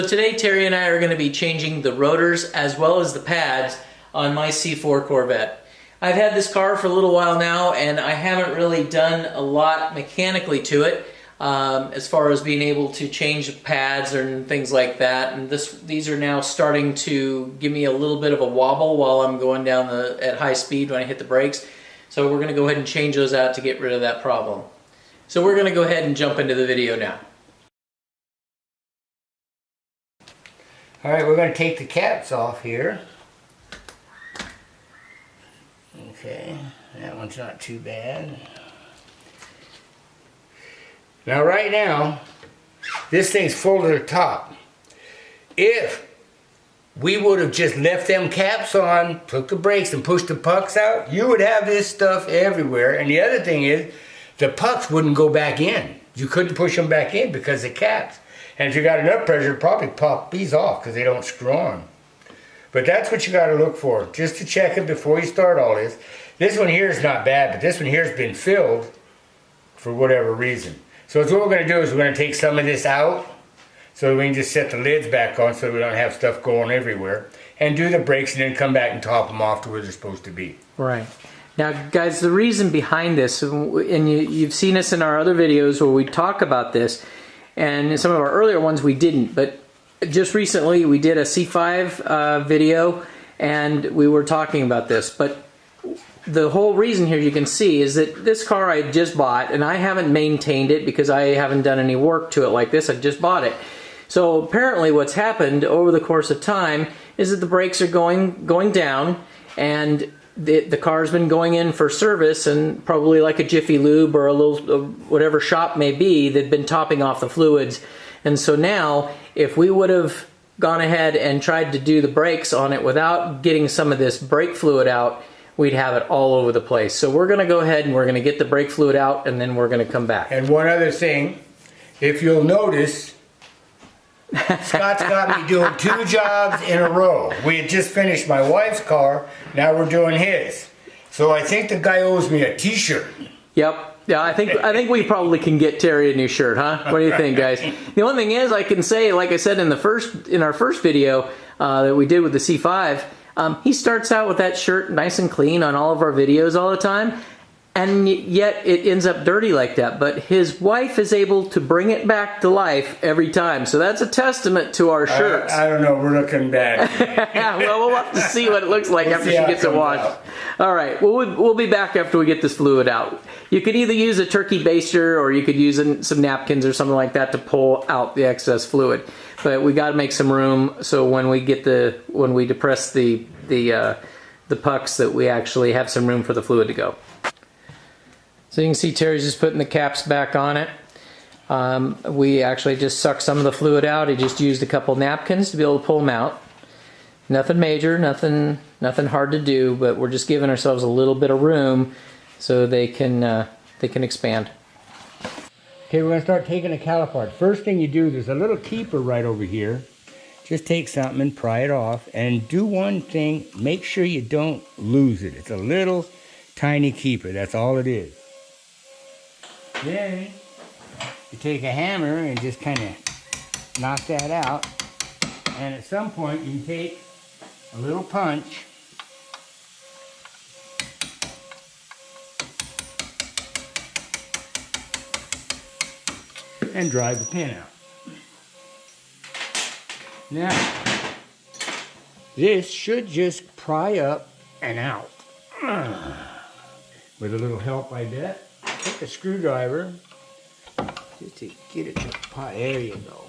Today Terry and I are going to be changing the rotors as well as the pads on my C4 Corvette. I've had this car for a little while now and I haven't really done a lot mechanically to it as far as being able to change pads and things like that. And these are now starting to give me a little bit of a wobble while I'm going down at high speed when I hit the brakes. So we're going to go ahead and change those out to get rid of that problem. So we're going to go ahead and jump into the video now. Alright, we're going to take the caps off here. Okay, that one's not too bad. Now right now, this thing's full to the top. If we would have just left them caps on, took the brakes and pushed the pucks out, you would have this stuff everywhere. And the other thing is, the pucks wouldn't go back in. You couldn't push them back in because of the caps. And if you got enough pressure, it'll probably pop these off because they don't screw on. But that's what you got to look for, just to check it before you start all this. This one here is not bad, but this one here has been filled for whatever reason. So what we're going to do is we're going to take some of this out so we can just set the lids back on so we don't have stuff going everywhere. And do the brakes and then come back and top them off to where they're supposed to be. Right. Now guys, the reason behind this, and you've seen us in our other videos where we talk about this, and in some of our earlier ones we didn't, but just recently we did a C5 video and we were talking about this. But the whole reason here, you can see, is that this car I just bought and I haven't maintained it because I haven't done any work to it like this. I just bought it. So apparently what's happened over the course of time is that the brakes are going down, and the car's been going in for service, and probably like a Jiffy Lube or a little whatever shop may be, they've been topping off the fluids. And so now, if we would have gone ahead and tried to do the brakes on it without getting some of this brake fluid out, we'd have it all over the place. So we're going to go ahead and we're going to get the brake fluid out, and then we're going to come back. And one other thing, if you'll notice, Scott's got me doing 2 jobs in a row. We had just finished my wife's car, now we're doing his. So I think the guy owes me a t-shirt. Yep. Yeah, I think we probably can get Terry a new shirt, huh? What do you think, guys? The only thing is, I can say, like I said in our first video that we did with the C5, he starts out with that shirt nice and clean on all of our videos all the time, and yet it ends up dirty like that. But his wife is able to bring it back to life every time. So that's a testament to our shirts. I don't know, we're looking bad. Well, we'll have to see what it looks like after she gets it washed. All right, well, we'll be back after we get this fluid out. You could either use a turkey baster or you could use some napkins or something like that to pull out the excess fluid. But we got to make some room so when we depress the pucks, that we actually have some room for the fluid to go. So you can see Terry's just putting the caps back on it. We actually just sucked some of the fluid out. He just used a couple napkins to be able to pull them out. Nothing major, nothing hard to do, but we're just giving ourselves a little bit of room so they can expand. Okay, we're going to start taking the caliper apart. First thing you do, there's a little keeper right over here. Just take something and pry it off, and do one thing, make sure you don't lose it. It's a little tiny keeper, that's all it is. Then you take a hammer and just kind of knock that out, and at some point you can take a little punch and drive the pin out. Now, this should just pry up and out. With a little help, I bet. Take a screwdriver just to get it to pry. There you go.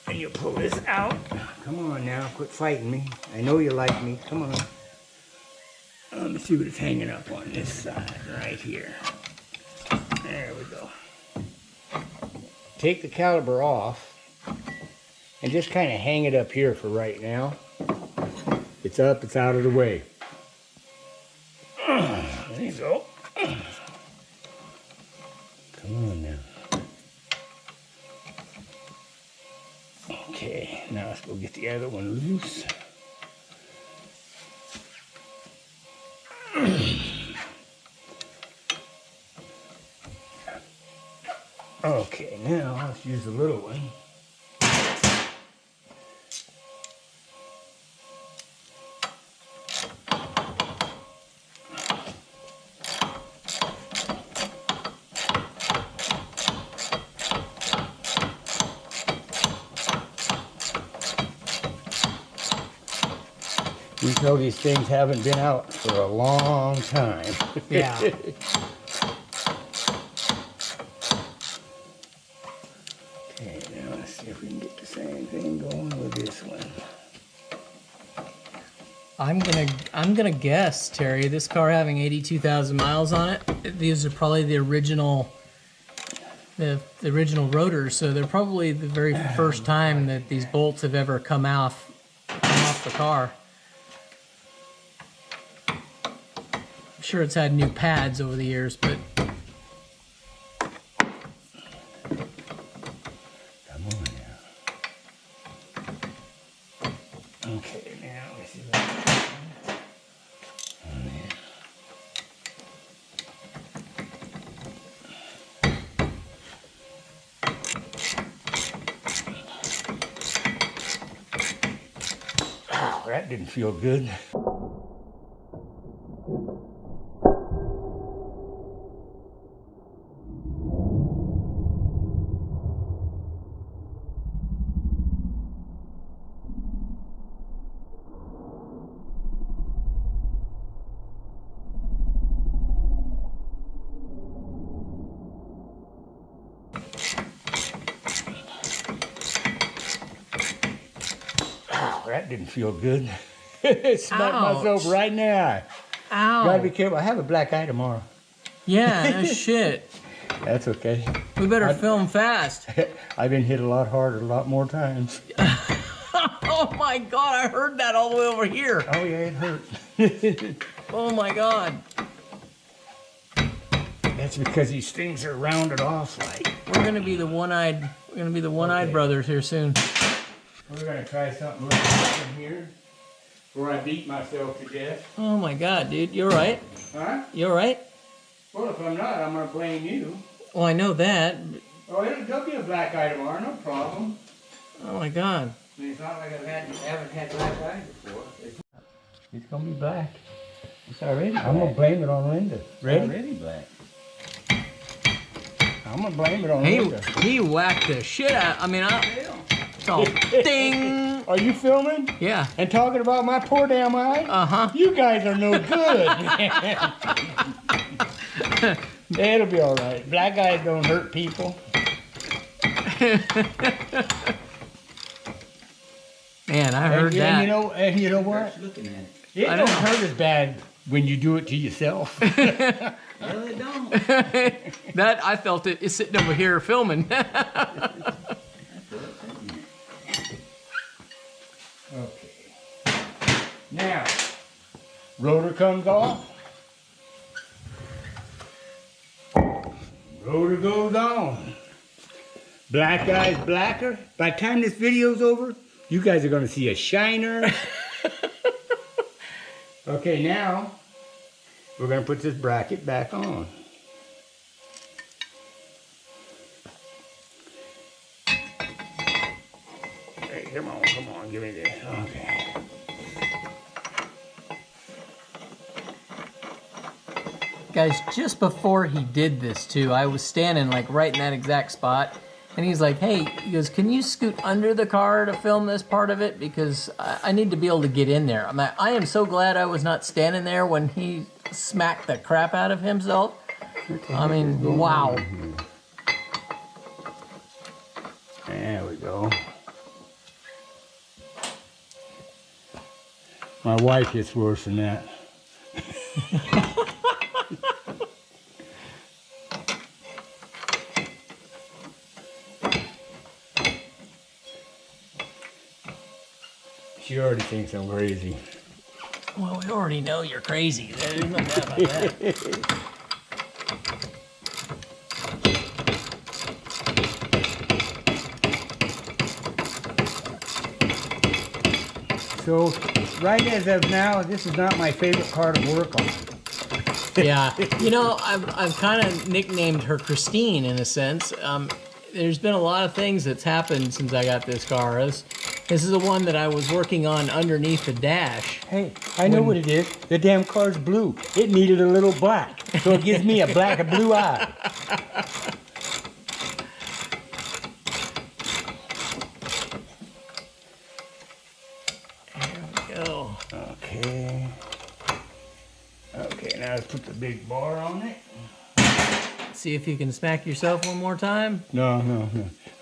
And you pull this out. Come on now, quit fighting me. I know you like me. Come on. Let me see what it's hanging up on this side, right here. There we go. Take the caliper off and just kind of hang it up here for right now. It's up, it's out of the way. There you go. Come on now. Okay, now let's go get the other one loose. Okay, now let's use the little one. You know these things haven't been out for a long time. Yeah. Okay, now let's see if we can get the same thing going with this one. I'm gonna guess, Terry, this car having 82,000 miles on it, these are probably the original rotors, so they're probably the very first time that these bolts have ever come off the car. I'm sure it's had new pads over the years, but Come on now. Okay, now let's see what Ow, that didn't feel good. That didn't feel good. Smacked myself right in the eye. ow! Gotta be careful. I have a black eye tomorrow. Yeah, no shit. That's okay. We better film fast. I've been hit a lot harder, a lot more times. Oh my god, I heard that all the way over here. Oh yeah, it hurt. Oh my god. That's because these things are rounded off like. We're gonna be the one-eyed brothers here soon. We're gonna try something real different here, before I beat myself to death. Oh my god, dude, you're right. Huh? You're right. Well, if I'm not, I'm gonna blame you. Well, I know that. Oh, there'll be a black eye tomorrow, no problem. Oh my god. I mean, it's not like I haven't had black eyes before. It's gonna be black. It's already black. I'm gonna blame it on Linda. Ready? It's already black. I'm gonna blame it on Linda. He whacked the shit out. I mean, oh, ding. Are you filming? Yeah. And talking about my poor damn eye? Uh-huh. You guys are no good. It'll be all right. Black eyes don't hurt people. Man, I heard that. And you know what? Looking at it. It don't hurt as bad when you do it to yourself. No, it don't. That I felt it is sitting over here filming. Okay. Now, rotor comes off. Rotor goes on. Black eye's blacker. By the time this video's over, you guys are going to see a shiner. Okay, now we're going to put this bracket back on. Hey, come on, give me this. Okay. Guys, just before he did this too, I was standing like right in that exact spot, and he's like, hey, he goes, can you scoot under the car to film this part of it? Because I need to be able to get in there. I'm like, I am so glad I was not standing there when he smacked the crap out of himself. I mean, wow. There we go. My wife gets worse than that. She already thinks I'm crazy. Well, we already know you're crazy. There's no doubt about that. So, right as of now, this is not my favorite car to work on. Yeah, you know, I've kind of nicknamed her Christine in a sense. There's been a lot of things that's happened since I got this car. This is the one that I was working on underneath the dash. Hey, I know what it is. The damn car's blue. It needed a little black, so it gives me a black and blue eye. There we go. Okay. put the big bar on it. See if you can smack yourself one more time. No.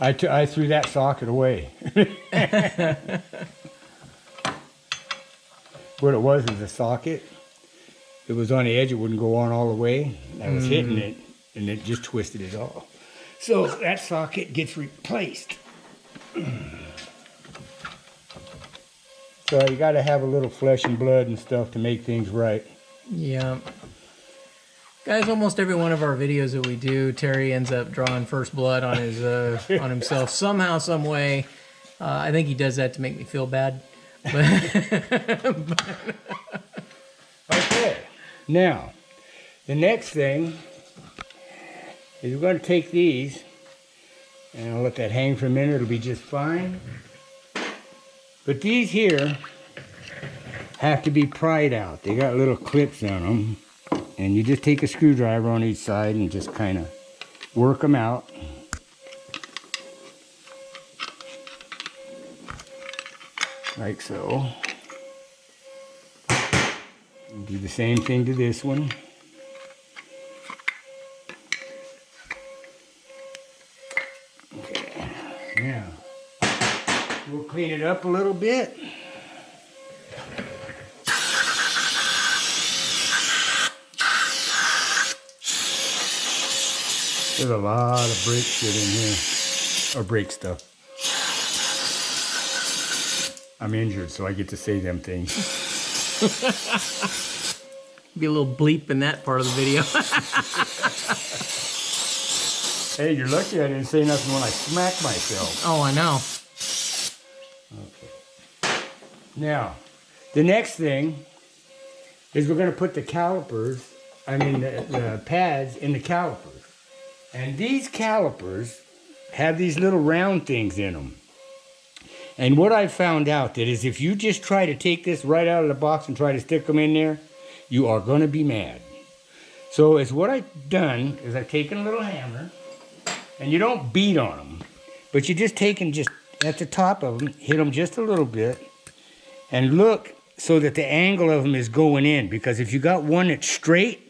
I threw that socket away. What it was is a socket. It was on the edge. It wouldn't go on all the way. I was hitting it, and it just twisted it off. So that socket gets replaced. So you got to have a little flesh and blood and stuff to make things right. Yeah. Guys, almost every one of our videos that we do, Terry ends up drawing first blood on his on himself somehow, some way. I think he does that to make me feel bad. Okay. Now, the next thing is we're going to take these, and I'll let that hang for a minute. It'll be just fine. But these here have to be pried out. They got little clips on them. And you just take a screwdriver on each side and just kind of work them out. Like so. And do the same thing to this one. Okay. Now, we'll clean it up a little bit. There's a lot of brake shit in here, or brake stuff. I'm injured, so I get to say them things. Be a little bleep in that part of the video. Hey, you're lucky I didn't say nothing when I smacked myself. Oh, I know. Okay. Now, the next thing is we're going to put the calipers, the pads in the calipers. And these calipers have these little round things in them. And what I found out that is if you just try to take this right out of the box and try to stick them in there, you are going to be mad. So it's what I've done is I've taken a little hammer, and you don't beat on them, but you just take and just at the top of them, hit them just a little bit, and look so that the angle of them is going in. Because if you got one that's straight,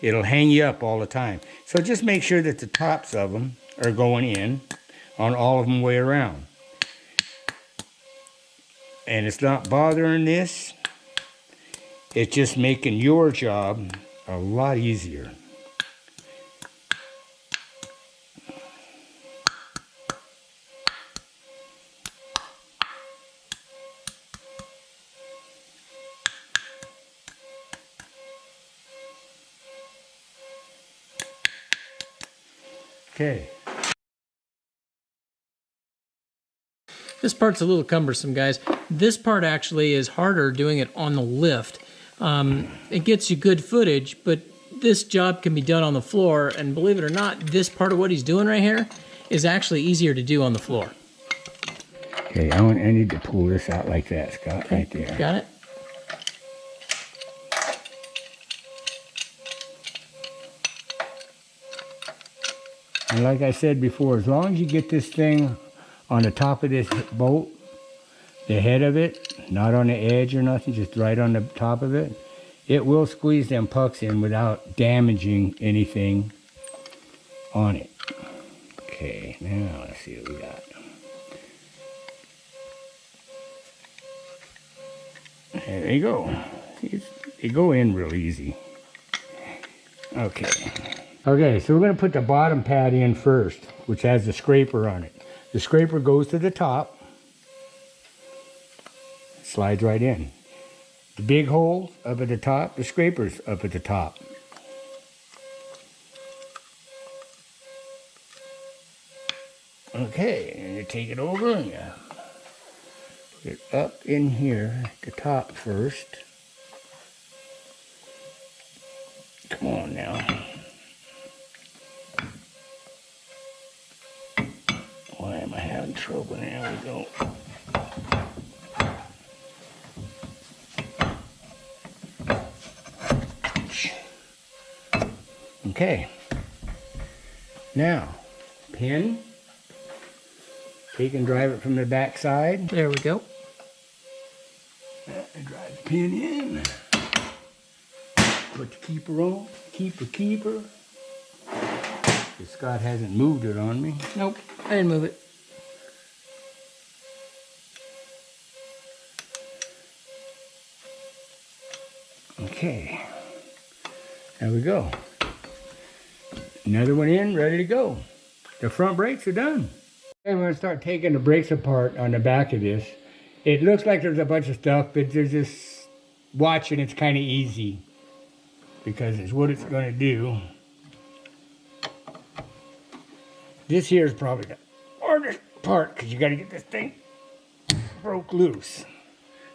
it'll hang you up all the time. So just make sure that the tops of them are going in on all of them way around. And it's not bothering this. It's just making your job a lot easier. Okay. This part's a little cumbersome, guys. This part actually is harder doing it on the lift. It gets you good footage, but this job can be done on the floor, and believe it or not, this part of what he's doing right here is actually easier to do on the floor. Okay, I need to pull this out like that, Scott, Okay, right there. got it? And like I said before, as long as you get this thing on the top of this bolt, the head of it, not on the edge or nothing, just right on the top of it, it will squeeze them pucks in without damaging anything on it. Okay, now let's see what we got. There you go. They go in real easy. Okay. Okay, so we're going to put the bottom pad in first, which has the scraper on it. The scraper goes to the top, slides right in. The big hole up at the top, the scraper's up at the top. Okay, and you take it over and you put it up in here at the top first. Come on now. Why am I having trouble? There we go. Okay. Now, pin. Take and drive it from the back side. There we go. And drive the pin in. Put the keeper on. Keeper. Scott hasn't moved it on me. Nope, I didn't move it. Okay. There we go. Another one in, ready to go. The front brakes are done. Okay, we're going to start taking the brakes apart on the back of this. It looks like there's a bunch of stuff, but there's just watching it's kind of easy because it's what it's going to do. This here is probably the hardest part because you got to get this thing broke loose.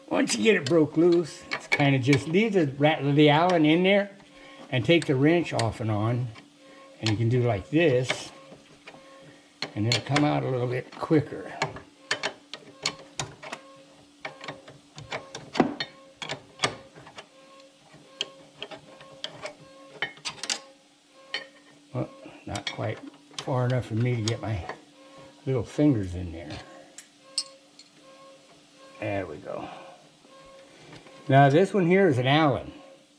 Once you get it broke loose, it's kind of just leave the Allen in there and take the wrench off and on, and you can do like this, and it'll come out a little bit quicker. Well, not quite far enough for me to get my little fingers in there. There we go. Now this one here is an Allen.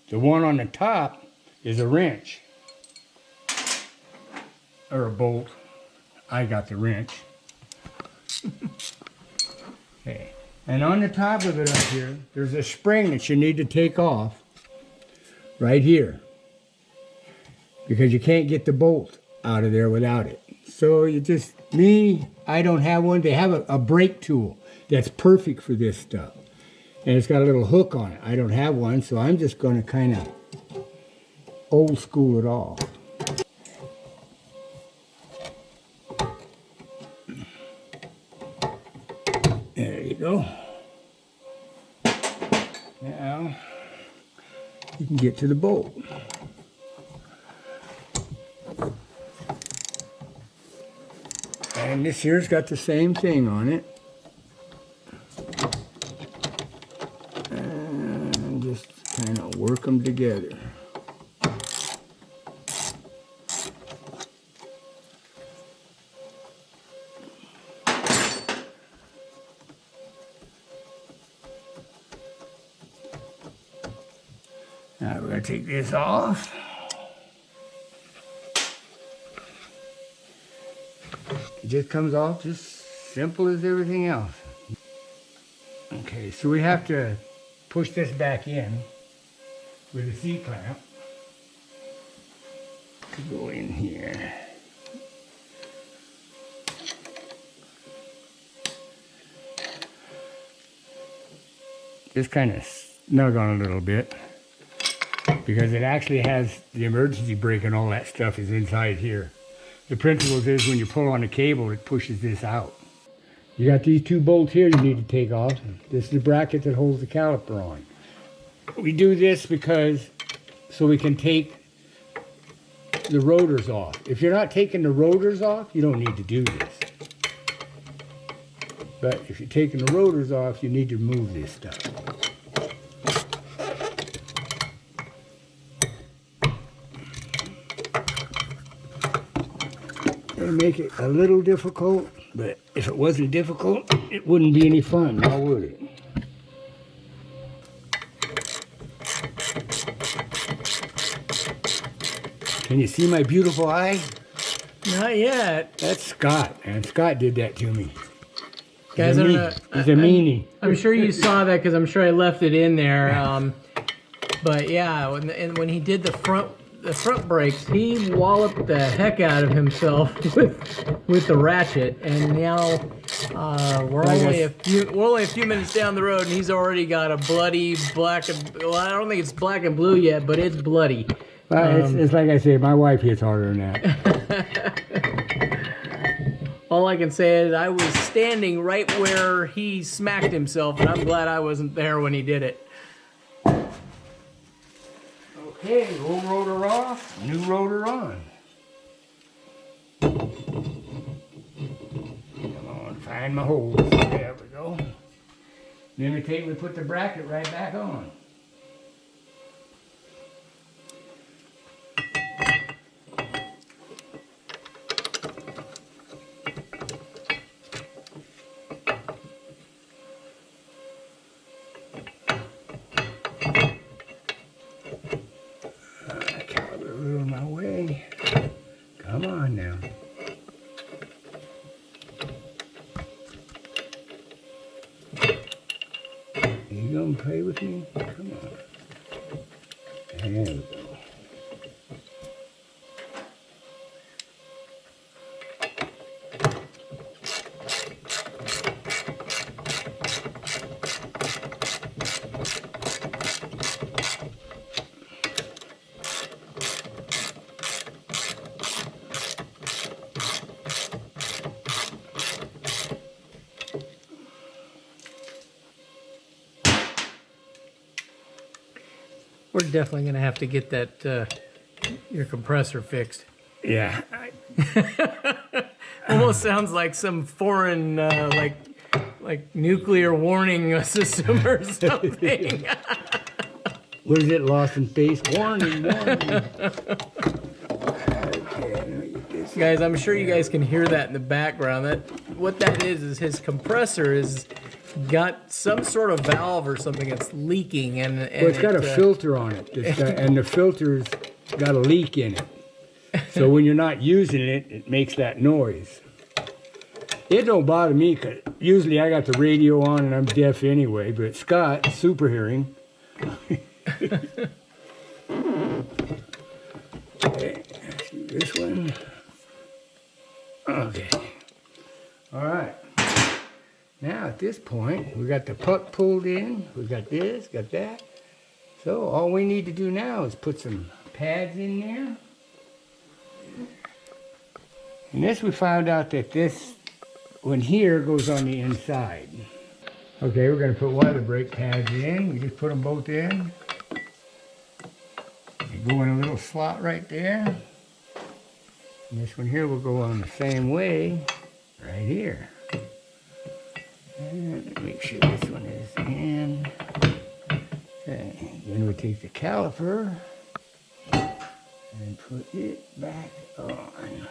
The one on the top is a wrench. Or a bolt. I got the wrench. Okay. And on the top of it up here, there's a spring that you need to take off. Right here. Because you can't get the bolt out of there without it. So I don't have one. They have a brake tool that's perfect for this stuff. And it's got a little hook on it. I don't have one, so I'm just going to kind of old school it off. There you go. Now, you can get to the bolt. And this here's got the same thing on it. And just kind of work them together. Now we're going to take this off. It just comes off just simple as everything else. Okay, so we have to push this back in with a C-clamp to go in here. Just kind of snug on a little bit because it actually has the emergency brake and all that stuff is inside here. The principle is when you pull on the cable, it pushes this out. You got these two bolts here you need to take off. This is the bracket that holds the caliper on. We do this so we can take the rotors off. If you're not taking the rotors off, you don't need to do this. But if you're taking the rotors off, you need to remove this stuff. They make it a little difficult, but if it wasn't difficult, it wouldn't be any fun, now would it? Can you see my beautiful eye? Not yet. That's Scott, and Scott did that to me. Guys, he's a meanie. I'm sure you saw that because I'm sure I left it in there. But yeah, when he did the front brakes, he walloped the heck out of himself with the ratchet, and now we're only a few minutes down the road, and he's already got a bloody black and, well, I don't think it's black and blue yet, but it's bloody. Well, it's like I say, my wife hits harder than that. All I can say is I was standing right where he smacked himself, and I'm glad I wasn't there when he did it. Okay, old rotor off, new rotor on. Come on, find my holes. There we go. Then we put the bracket right back on. You gonna play with me? Come on. There we go. We're definitely going to have to get that your compressor fixed. Yeah. Almost sounds like some foreign like nuclear warning system or something. What is it? Lost in space? Warning, warning. Okay, Guys, I'm sure you guys can hear that in the background. What that is his compressor is got some sort of valve or something that's leaking, and well, it's got a filter on it, and the filter's got a leak in it. So when you're not using it, it makes that noise. It don't bother me, because usually I got the radio on and I'm deaf anyway, but Scott, super hearing. Okay, let's do this one. Okay. All right. Now at this point, we got the puck pulled in, we got this, got that. So all we need to do now is put some pads in there. And this we found out that this one here goes on the inside. Okay, we're going to put one of the brake pads in. We just put them both in. They go in a little slot right there. And this one here will go on the same way right here. And make sure this one is in. Okay, then we take the caliper and put it back on.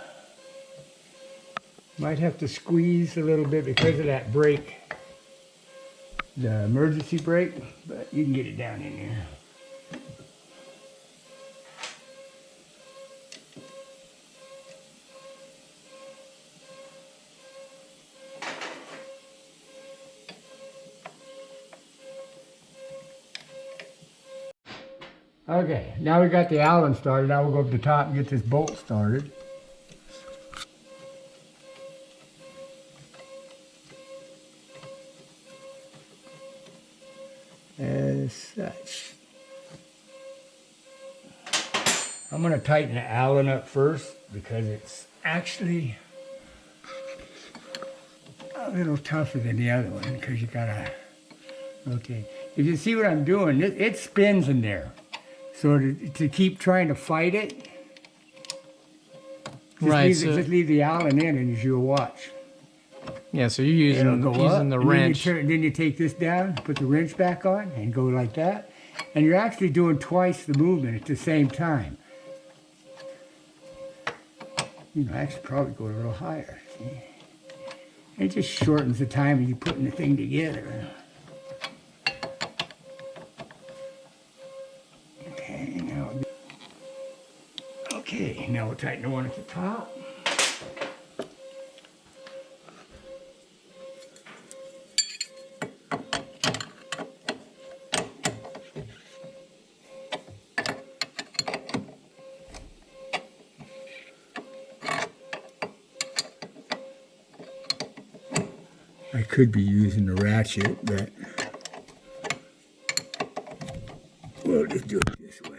Might have to squeeze a little bit because of that brake, the emergency brake, but you can get it down in there. Okay, now we got the Allen started. Now we'll go up the top and get this bolt started. As such. I'm going to tighten the Allen up first because it's actually a little tougher than the other one because you got to rotate. If you see what I'm doing, it spins in there. So to keep trying to fight it, just leave the Allen in and you'll watch. Yeah, so you're using the wrench. Then you take this down, put the wrench back on, and go like that. And you're actually doing twice the movement at the same time. You know, actually probably go a little higher. See? It just shortens the time of you putting the thing together. Okay, now we'll tighten the one at the top. I could be using the ratchet, but we'll just do it this way.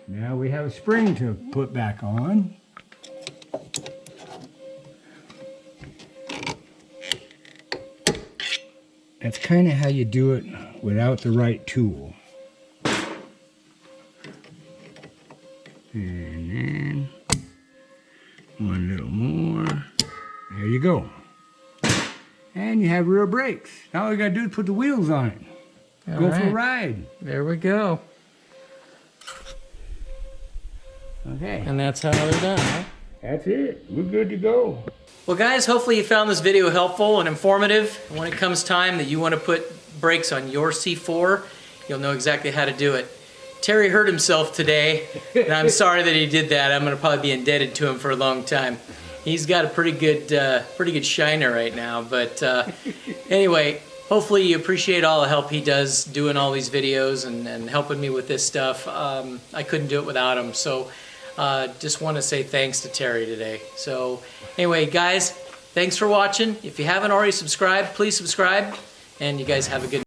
Now we have a spring to put back on. That's kind of how you do it without the right tool. And then one little more. There you go. And you have rear brakes. Now all you gotta do is put the wheels on it. Go for a ride. There we go. Okay. And that's how they're done, huh? That's it. We're good to go. Well, guys, hopefully you found this video helpful and informative. When it comes time that you want to put brakes on your C4, you'll know exactly how to do it. Terry hurt himself today, and I'm sorry that he did that. I'm going to probably be indebted to him for a long time. He's got a pretty good shiner right now. But anyway, hopefully you appreciate all the help he does doing all these videos and helping me with this stuff. I couldn't do it without him. So just want to say thanks to Terry today. So anyway, guys, thanks for watching. If you haven't already subscribed, please subscribe. And you guys have a good